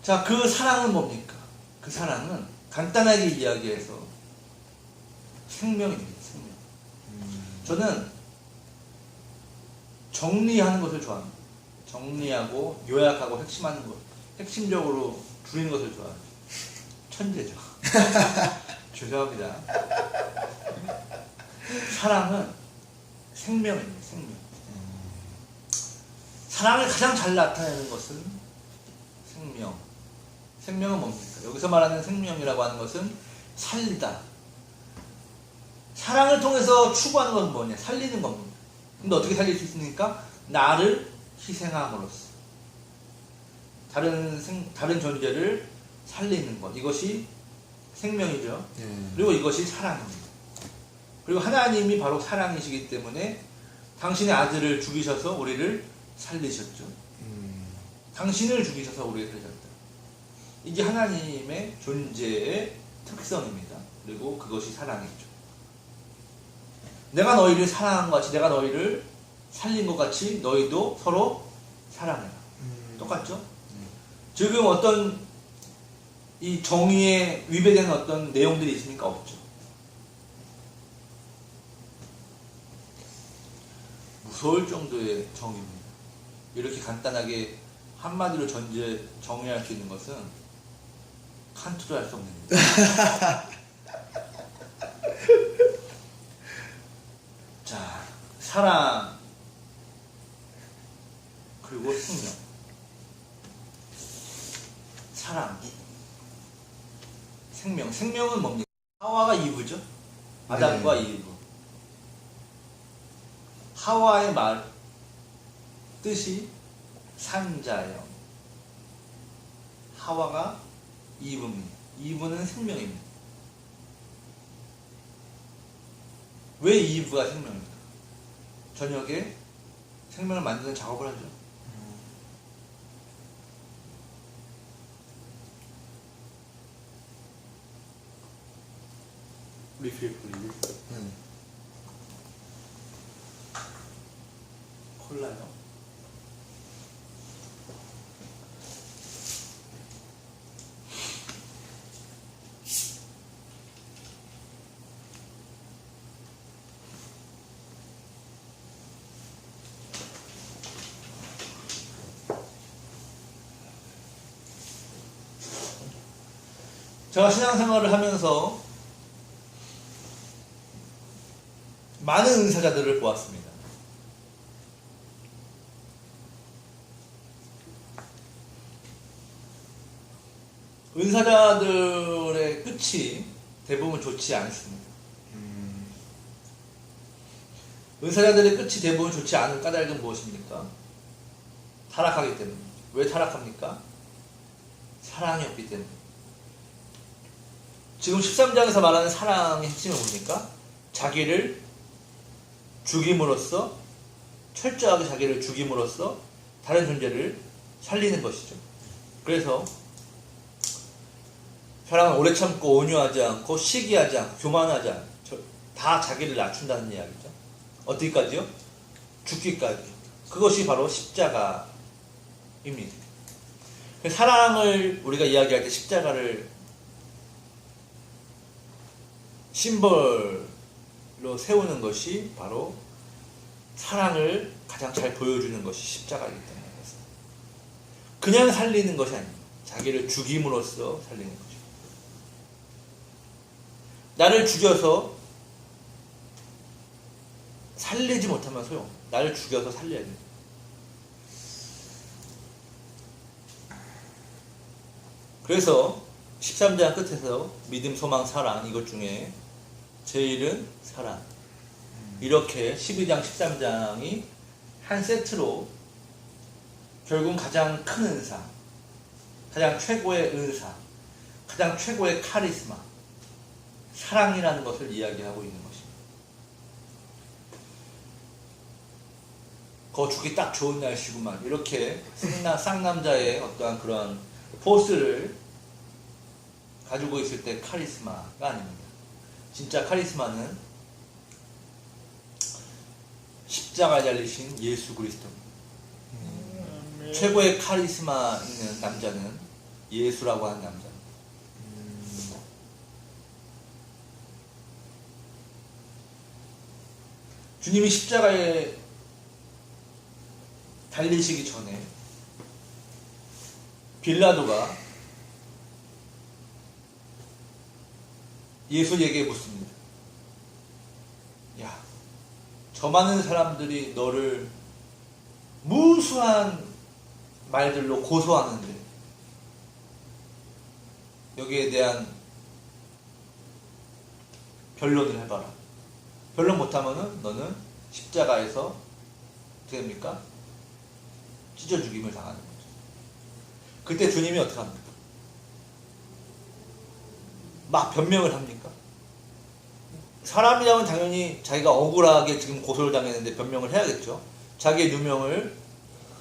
자, 그 사랑은 뭡니까? 그 사랑은 간단하게 이야기해서 생명입니다. 생명. 저는 정리하는 것을 좋아합니다. 정리하고 요약하고 핵심하는 것, 핵심적으로 줄이는 것을 좋아합니다. 천재죠. 죄송합니다. 사랑은 생명입니다. 생명. 사랑을 가장 잘 나타내는 것은 생명. 생명은 뭡니까? 여기서 말하는 생명이라고 하는 것은 살다. 사랑을 통해서 추구하는 건 뭐냐? 살리는 겁니다. 근데 어떻게 살릴 수 있습니까? 나를 희생함으로써 다른 존재를 살리는 것, 이것이 생명이죠. 그리고 이것이 사랑입니다. 그리고 하나님이 바로 사랑이시기 때문에 당신의 아들을 죽이셔서 우리를 살리셨죠. 당신을 죽이셔서 우리를 살리셨다. 이게 하나님의 존재의 특성입니다. 그리고 그것이 사랑이죠. 내가 너희를 사랑한 것 같이, 내가 너희를 살린 것 같이 너희도 서로 사랑해라. 똑같죠? 지금 어떤 이 정의에 위배되는 어떤 내용들이 있습니까? 없죠. 무서울 정도의 정의입니다. 이렇게 간단하게 한마디로 정의할 수 있는 것은 칸트도 할 수 없는 일입니다. 자, 사랑 그리고 생명. 사랑, 생명. 생명은 뭡니까? 하와가 이브죠. 아담과 이브. 하와의 말 뜻이 산자예요. 하와가 이브입니다. 이브는 생명입니다. 왜 이브가 생명입니까? 저녁에 생명을 만드는 작업을 하죠. 리필 뿌리고 콜라요. 제가 신앙생활을 하면서 많은 은사자들을 보았습니다. 은사자들의 끝이 대부분 좋지 않습니다. 은사자들의 끝이 대부분 좋지 않은 까닭은 무엇입니까? 타락하기 때문에. 왜 타락합니까? 사랑이 없기 때문에. 지금 13장에서 말하는 사랑의 핵심은 뭡니까? 자기를 죽임으로써, 철저하게 자기를 죽임으로써 다른 존재를 살리는 것이죠. 그래서 사랑은 오래 참고 온유하지 않고 시기하지 않고 교만하지 않고 다 자기를 낮춘다는 이야기죠. 어디까지요? 죽기까지. 그것이 바로 십자가입니다. 사랑을 우리가 이야기할 때 십자가를 심벌로 세우는 것이 바로 사랑을 가장 잘 보여주는 것이 십자가이기 때문에 그냥 살리는 것이 아닙니다. 자기를 죽임으로써 살리는 것이죠. 나를 죽여서 살리지 못하면 소용. 나를 죽여서 살려야 돼. 그래서 13장 끝에서 믿음, 소망, 사랑 이것 중에 제일은 사랑. 이렇게 12장, 13장이 한 세트로 결국 가장 큰 은사, 가장 최고의 은사, 가장 최고의 카리스마, 사랑이라는 것을 이야기하고 있는 것입니다. 죽기 딱 좋은 날씨구만. 이렇게 쌍남자의 어떠한 그런 포스를 가지고 있을 때 카리스마가 아닙니다. 진짜 카리스마는 십자가에 달리신 예수 그리스도입니다. 최고의 카리스마 있는 남자는 예수라고 하는 남자입니다. 주님이 십자가에 달리시기 전에 빌라도가 예수에게 묻습니다. 야, 저 많은 사람들이 너를 무수한 말들로 고소하는데 여기에 대한 변론을 해봐라. 변론 못하면은 너는 십자가에서 어떻게 됩니까? 찢어 죽임을 당하는 거죠. 그때 주님이 어떻게 합니까? 막 변명을 합니까? 사람이라면 당연히 자기가 억울하게 지금 고소를 당했는데 변명을 해야겠죠. 자기의 누명을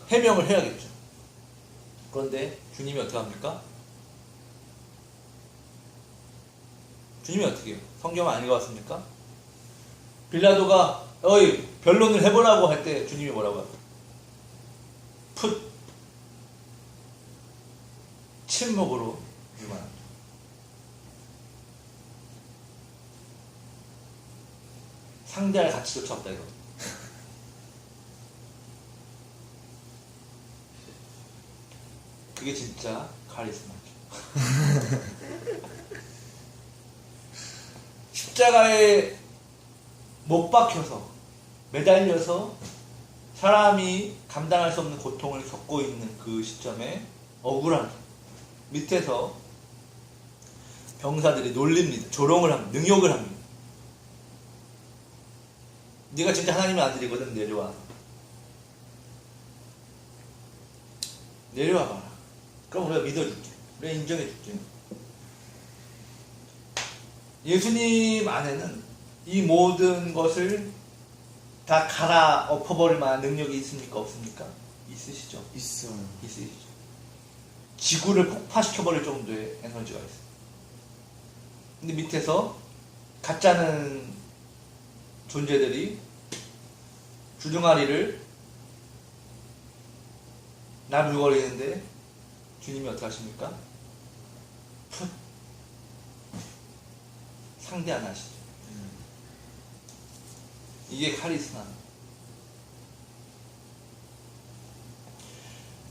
해명을 해야겠죠. 그런데 주님이 어떻게 합니까? 주님이 어떻게 해요? 성경 안 읽어봤습니까? 빌라도가 어이 변론을 해보라고 할 때 주님이 뭐라고 해요? 풋 침묵으로 유만합니다. 상대할 가치조차 없다 이거. 그게 진짜 카리스마죠. 십자가에 못 박혀서 매달려서 사람이 감당할 수 없는 고통을 겪고 있는 그 시점에 억울하게 밑에서 병사들이 놀립니다. 조롱을 합니다. 능욕을 합니다. 네가 진짜 하나님의 아들이거든. 내려와. 내려와 봐라. 그럼 우리가 믿어줄게. 우리가 인정해줄게. 예수님 안에는 이 모든 것을 다 갈아엎어버릴 만한 능력이 있습니까? 없습니까? 있으시죠? 있어요. 있으시죠. 지구를 폭파시켜버릴 정도의 에너지가 있어요. 근데 밑에서 가짜는 존재들이 주둥아리를 나불거리는데 주님이 어떻게 하십니까? 풋 상대 안 하시죠. 이게 카리스마.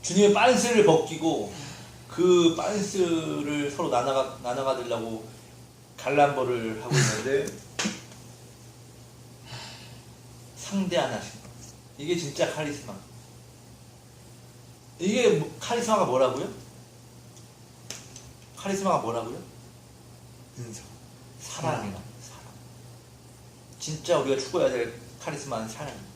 주님의 빤스를 벗기고 그 그 빤스를 서로 나눠가지려고 갈람벌을 하고 있는데 상대 안 하신 거. 이게 진짜 카리스마. 이게 카리스마가 뭐라고요? 카리스마가 뭐라고요? 은사. 사랑이라. 사랑. 진짜 우리가 추구해야 될 카리스마는 사랑입니다.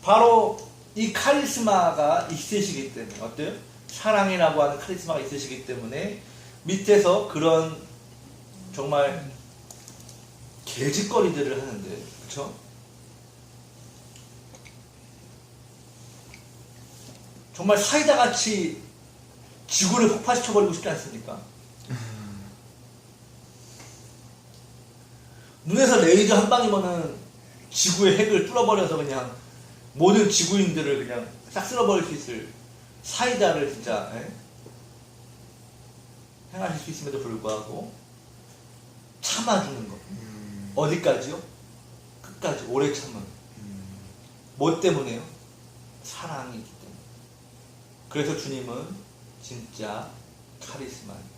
바로 이 카리스마가 있으시기 때문에 어때요? 사랑이라고 하는 카리스마가 있으시기 때문에 밑에서 그런 정말 개짓거리들을 하는데, 그쵸? 정말 사이다같이 지구를 폭파시켜버리고 싶지 않습니까? 눈에서 레이저 한 방이면은 지구의 핵을 뚫어버려서 그냥 모든 지구인들을 그냥 싹 쓸어버릴 수 있을 사이다를 진짜 행하실 수 있음에도 불구하고 참아주는 것. 어디까지요? 끝까지 오래 참은. 뭐 때문에요? 사랑이기 때문에. 그래서 주님은 진짜 카리스마예요.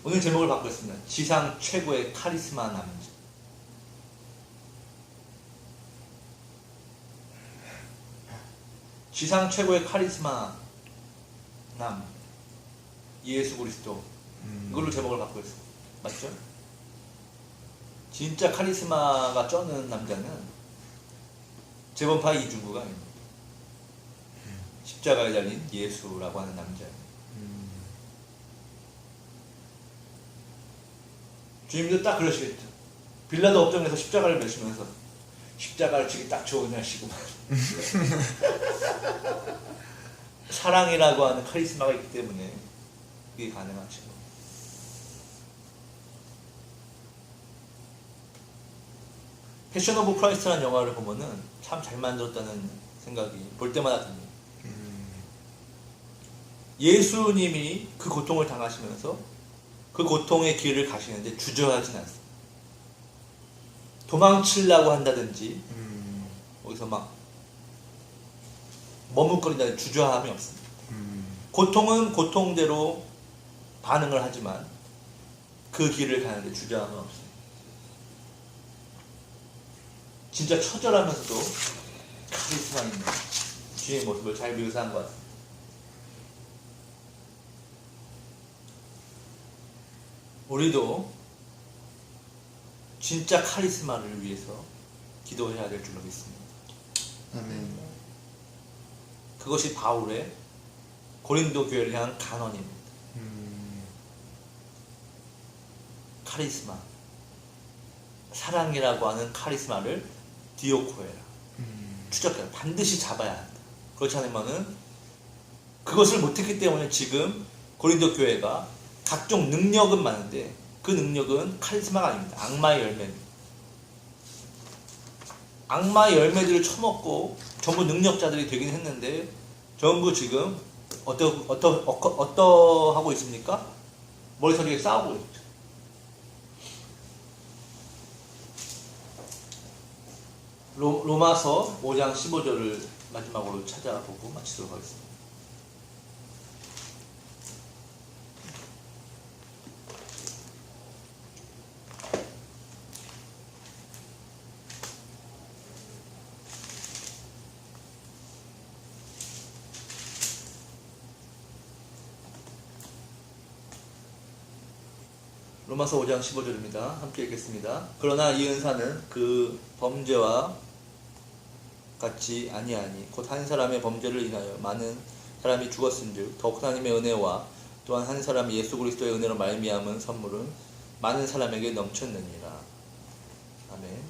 오늘 제목을 바꿨습니다. 지상 최고의 카리스마 남자. 지상 최고의 카리스마 남 예수 그리스도. 이걸로 제목을 바꾸었어요. 맞죠? 진짜 카리스마가 쩌는 남자는 재범파 이중구가 아닙니다. 십자가에 달린 예수라고 하는 남자예요. 주님도 딱 그러시겠죠. 빌라도 업종에서 십자가를 메시면서 십자가를 치기 딱 좋은 날씨구만. 사랑이라고 하는 카리스마가 있기 때문에 그게 가능하죠. 패션 오브 크라이스트라는 영화를 보면은 참 잘 만들었다는 생각이 볼 때마다 듭니다. 예수님이 그 고통을 당하시면서 그 고통의 길을 가시는데 주저하진 않습니다. 도망치려고 한다든지 거기서 막 머뭇거린다든지 주저함이 없습니다. 고통은 고통대로 반응을 하지만 그 길을 가는데 주저함은 없습니다. 진짜 처절하면서도 카리스마 있는 주님의 모습을 잘 묘사한 것 같습니다. 우리도 진짜 카리스마를 위해서 기도해야 될 줄로 믿습니다. 아멘. 그것이 바울의 고린도 교회를 향한 간언입니다. 카리스마, 사랑이라고 하는 카리스마를 디오코에라, 추적해라. 반드시 잡아야 한다. 그렇지 않으면은 그것을 못했기 때문에 지금 고린도 교회가 각종 능력은 많은데 그 능력은 카리스마가 아닙니다. 악마의 열매입니다. 악마의 열매들을 처먹고 전부 능력자들이 되긴 했는데 전부 지금 어떠하고 있습니까? 머리서리에 싸우고 있죠. 로마서 5장 15절을 마지막으로 찾아보고 마치도록 하겠습니다. 로마서 5장 15절입니다. 함께 읽겠습니다. 그러나 이 은사는 그 범죄와 같지 아니하니 곧 한 사람의 범죄를 인하여 많은 사람이 죽었은즉 더욱 하나님의 은혜와 또한 한 사람 예수 그리스도의 은혜로 말미암은 선물은 많은 사람에게 넘쳤느니라. 아멘.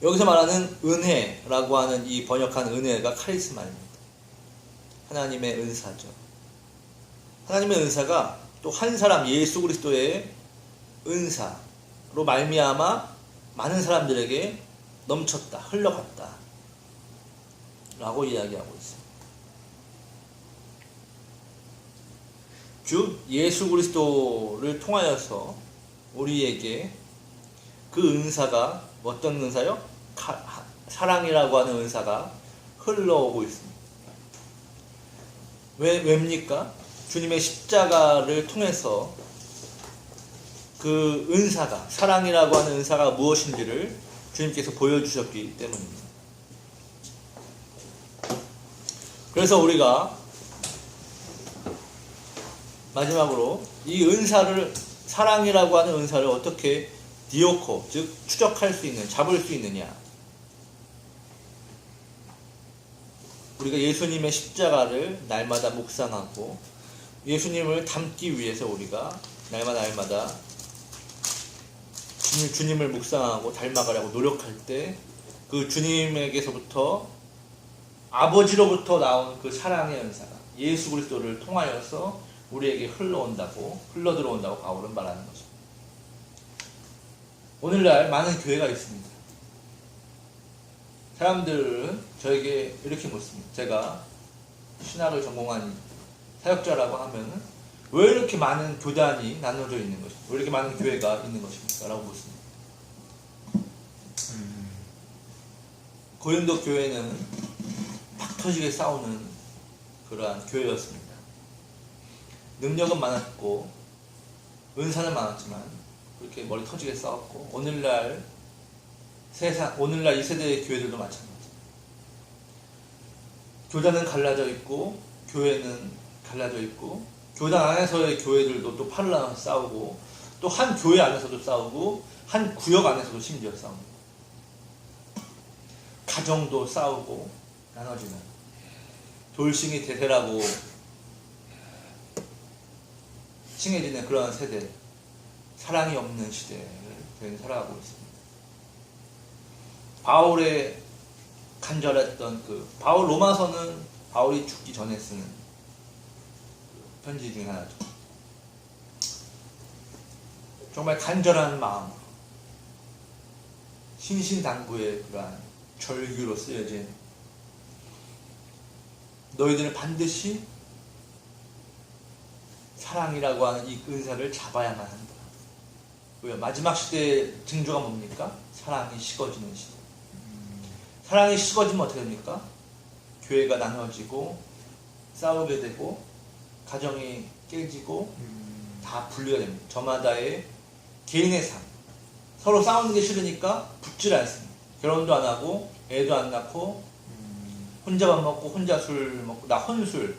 여기서 말하는 은혜라고 하는 이 번역한 은혜가 카리스마입니다. 하나님의 은사죠. 하나님의 은사가 또 한 사람 예수 그리스도의 은사로 말미암아 많은 사람들에게 넘쳤다, 흘러갔다 라고 이야기하고 있습니다. 즉 예수 그리스도를 통하여서 우리에게 그 은사가 어떤 은사요? 사랑이라고 하는 은사가 흘러오고 있습니다. 왜입니까? 주님의 십자가를 통해서 그 은사가, 사랑이라고 하는 은사가 무엇인지를 주님께서 보여주셨기 때문입니다. 그래서 우리가 마지막으로 이 은사를, 사랑이라고 하는 은사를 어떻게 디오코, 즉 추적할 수 있는, 잡을 수 있느냐. 우리가 예수님의 십자가를 날마다 묵상하고 예수님을 닮기 위해서 우리가 날마다 주님을 묵상하고 닮아가려고 노력할 때 그 주님에게서부터, 아버지로부터 나온 그 사랑의 은사가 예수 그리스도를 통하여서 우리에게 흘러들어온다고 바울은 말하는 거죠. 오늘날 많은 교회가 있습니다. 사람들은 저에게 이렇게 묻습니다. 제가 신학을 전공한 사역자라고 하면은 왜 이렇게 많은 교단이 나눠져 있는 것입니까? 왜 이렇게 많은 교회가 있는 것입니까? 라고 묻습니다. 고린도 교회는 팍 터지게 싸우는 그러한 교회였습니다. 능력은 많았고 은사는 많았지만 그렇게 머리 터지게 싸웠고, 오늘날 이 세대의 교회들도 마찬가지입니다. 교단은 갈라져 있고 교회는 갈라져 있고, 교단 안에서의 교회들도 또 팔을 나눠서 싸우고, 또 한 교회 안에서도 싸우고, 한 구역 안에서도 심지어 싸웁니다. 가정도 싸우고 나눠지는, 돌싱이 대세라고 칭해지는 그러한 세대, 사랑이 없는 시대를 저희는 살아가고 있습니다. 바울의 간절했던 바울 로마서는 바울이 죽기 전에 쓰는 편지 중에 하나죠. 정말 간절한 마음, 신신당부의 그러한 절규로 쓰여진, 너희들은 반드시 사랑이라고 하는 이 은사를 잡아야만 한다. 왜요? 마지막 시대의 징조가 뭡니까? 사랑이 식어지는 시대. 사랑이 식어지면 어떻게 됩니까? 교회가 나눠지고 싸우게 되고 가정이 깨지고 다 분리가 됩니다. 저마다의 개인의 삶, 서로 싸우는 게 싫으니까 붙질 않습니다. 결혼도 안 하고 애도 안 낳고 혼자 밥 먹고 혼자 술 먹고, 나 혼술,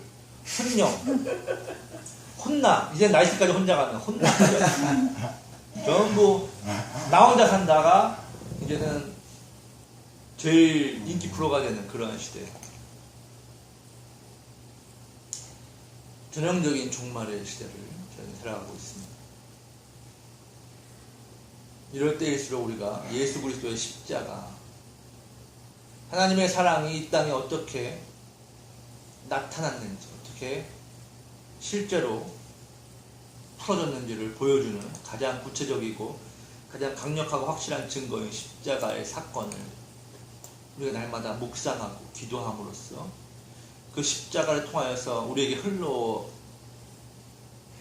혼령, 혼나. 이제 나이트까지 혼자 가면 혼나. 전부 나 혼자 산다가 이제는 제일 인기 프로가 되는 그런 시대. 전형적인 종말의 시대를 저희는 살아가고 있습니다. 이럴 때일수록 우리가 예수 그리스도의 십자가, 하나님의 사랑이 이 땅에 어떻게 나타났는지, 어떻게 실제로 풀어졌는지를 보여주는 가장 구체적이고 가장 강력하고 확실한 증거인 십자가의 사건을 우리가 날마다 묵상하고 기도함으로써 그 십자가를 통하여서 우리에게 흘러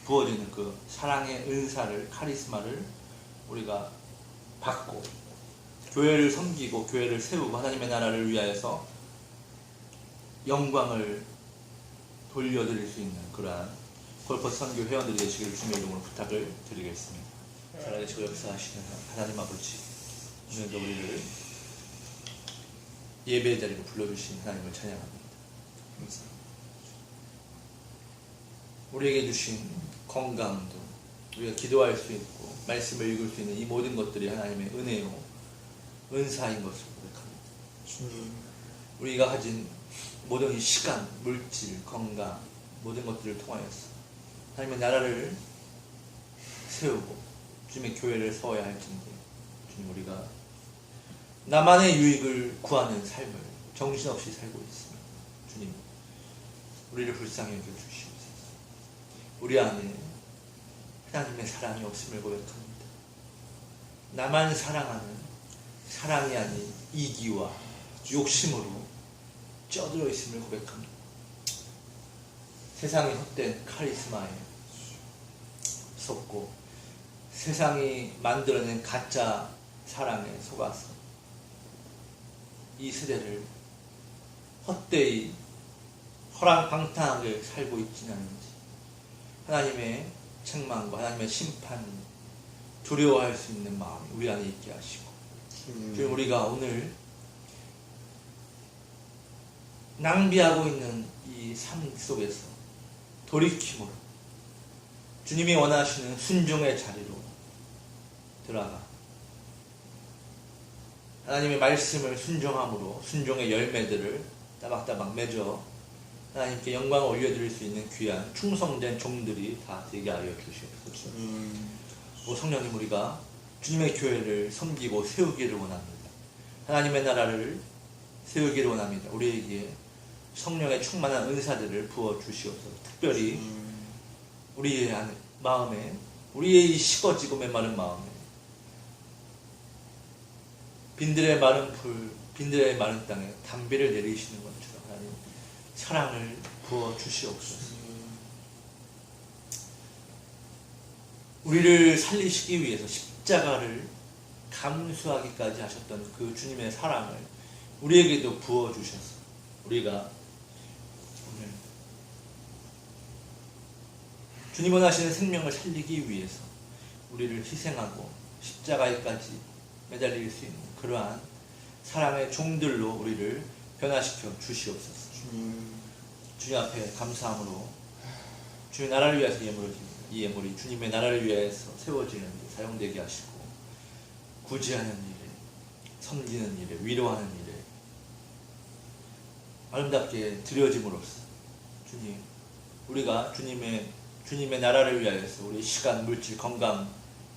부어지는 그 사랑의 은사를, 카리스마를 우리가 받고 교회를 섬기고 교회를 세우고 하나님의 나라를 위하여서 영광을 돌려드릴 수 있는 그러한 골퍼스 선교 회원들이 되시기를 주님의 이름으로 부탁을 드리겠습니다. 살아계시고 역사하시는 하나님 아버지, 오늘도 우리를 예배의 자리로 불러주신 하나님을 찬양합니다. 감사합니다. 우리에게 주신 건강도, 우리가 기도할 수 있고 말씀을 읽을 수 있는 이 모든 것들이 하나님의 은혜요, 은사인 것을 고백합니다. 주님, 우리가 가진 모든 이 시간, 물질, 건강, 모든 것들을 통하여서 하나님의 나라를 세우고 주님의 교회를 세워야 할 텐데, 주님, 우리가 나만의 유익을 구하는 삶을 정신없이 살고 있습니다. 주님, 우리를 불쌍히 여겨주시옵소서. 우리 안에 하나님의 사랑이 없음을 고백합니다. 나만 사랑하는 사랑이 아닌 이기와 욕심으로 쪄들어 있음을 고백합니다. 세상이 헛된 카리스마에 속고 세상이 만들어낸 가짜 사랑에 속아서 이 세대를 헛되이 허랑방탕하게 살고 있지는 않은지, 하나님의 책망과 하나님의 심판을 두려워할 수 있는 마음이 우리 안에 있게 하시고, 주님, 우리가 오늘 낭비하고 있는 이 삶 속에서 돌이킴으로 주님이 원하시는 순종의 자리로 들어가 하나님의 말씀을 순종함으로 순종의 열매들을 따박따박 맺어 하나님께 영광을 올려드릴 수 있는 귀한 충성된 종들이 다 되게 하여 주시옵소서. 오 성령님, 우리가 주님의 교회를 섬기고 세우기를 원합니다. 하나님의 나라를 세우기를 원합니다. 우리에게 성령의 충만한 은사들을 부어주시옵소서. 특별히 우리의 마음에, 우리의 이 식어지고 메마른 마음에 빈들의 마른 풀, 빈들의 마른 땅에 담비를 내리시는 것처럼 하나님 사랑을 부어주시옵소서. 우리를 살리시기 위해서 십자가를 감수하기까지 하셨던 그 주님의 사랑을 우리에게도 부어주셔서 우리가 오늘 주님 원하시는 생명을 살리기 위해서 우리를 희생하고 십자가에까지 매달릴 수 있는 그러한 사랑의 종들로 우리를 변화시켜 주시옵소서. 주님 앞에 감사함으로 주의 나라를 위해서 예물을 드립니다. 이 예물이 주님의 나라를 위해서 세워지는 데 사용되게 하시고, 구제하는 일에, 섬기는 일에, 위로하는 일에 아름답게 드려짐으로써 주님, 우리가 주님의 나라를 위하여서 우리 시간, 물질, 건강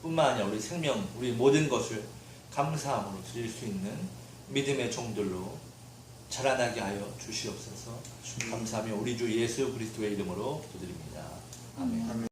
뿐만 아니라 우리 생명, 우리 모든 것을 감사함으로 드릴 수 있는 믿음의 종들로 자라나게 하여 주시옵소서. 감사하며 우리 주 예수 그리스도의 이름으로 기도드립니다. 아멘.